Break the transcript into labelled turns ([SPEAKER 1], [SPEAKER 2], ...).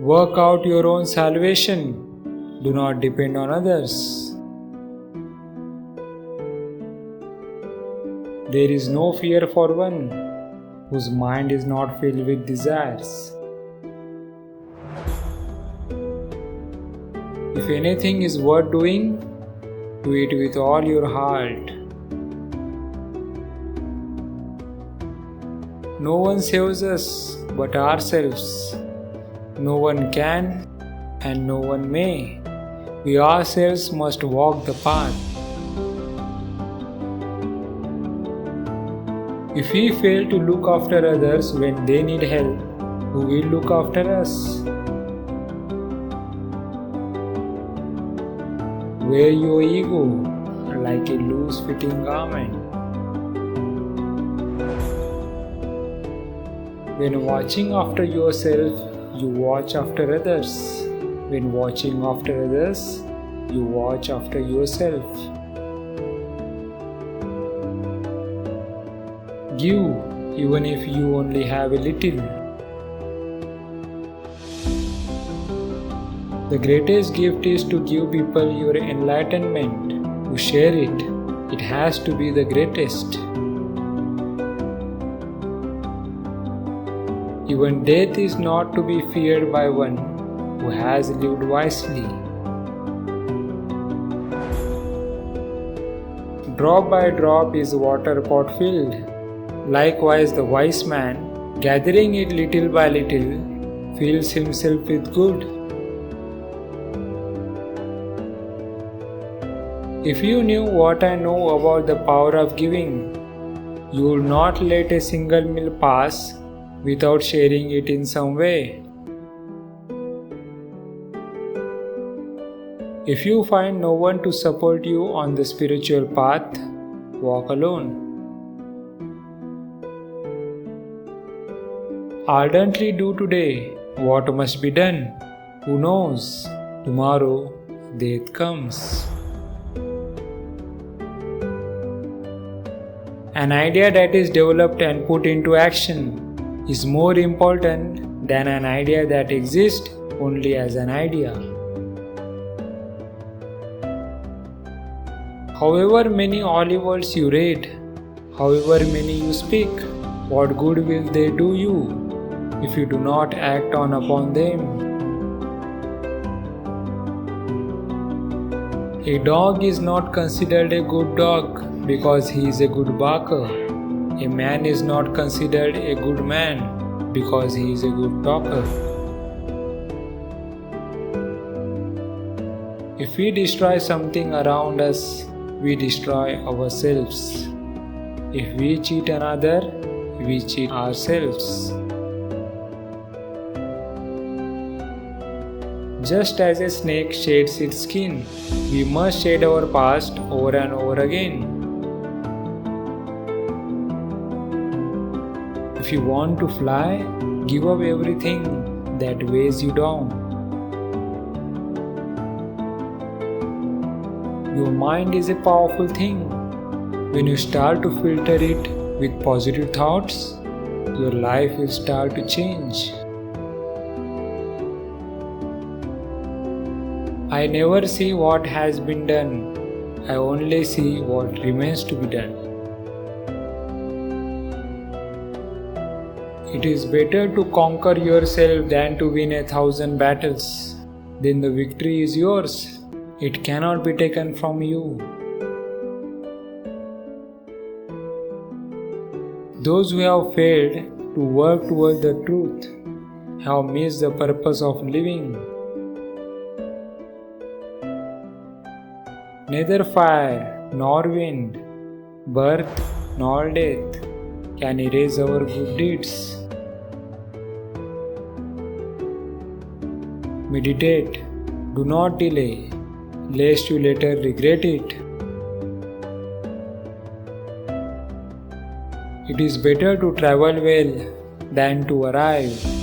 [SPEAKER 1] Work out your own salvation. Do not depend on others. There is no fear for one whose mind is not filled with desires. If anything is worth doing, do it with all your heart. No one saves us but ourselves. No one can and no one may. We ourselves must walk the path. If we fail to look after others when they need help, who will look after us? Wear your ego like a loose-fitting garment. When watching after yourself, you watch after others. When watching after others, you watch after yourself. Give even if you only have a little. The greatest gift is to give people your enlightenment, to share it. It has to be the greatest. Even death is not to be feared by one who has lived wisely. Drop by drop is water pot filled. Likewise, the wise man, gathering it little by little, fills himself with good. If you knew what I know about the power of giving, you would not let a single meal pass without sharing it in some way. If you find no one to support you on the spiritual path, walk alone. Ardently do today what must be done. Who knows? Tomorrow death comes. An idea that is developed and put into action is more important than an idea that exists only as an idea. However many olive oils you read, however many you speak, what good will they do you if you do not act on upon them? A dog is not considered a good dog because he is a good barker. A man is not considered a good man because he is a good talker. If we destroy something around us, we destroy ourselves. If we cheat another, we cheat ourselves. Just as a snake sheds its skin, we must shed our past over and over again. If you want to fly, give up everything that weighs you down. Your mind is a powerful thing. When you start to filter it with positive thoughts, your life will start to change. I never see what has been done. I only see what remains to be done. It is better to conquer yourself than to win 1,000 battles. Then the victory is yours. It cannot be taken from you. Those who have failed to work toward the truth have missed the purpose of living. Neither fire nor wind, birth nor death can erase our good deeds. Meditate, do not delay, lest you later regret it. It is better to travel well than to arrive.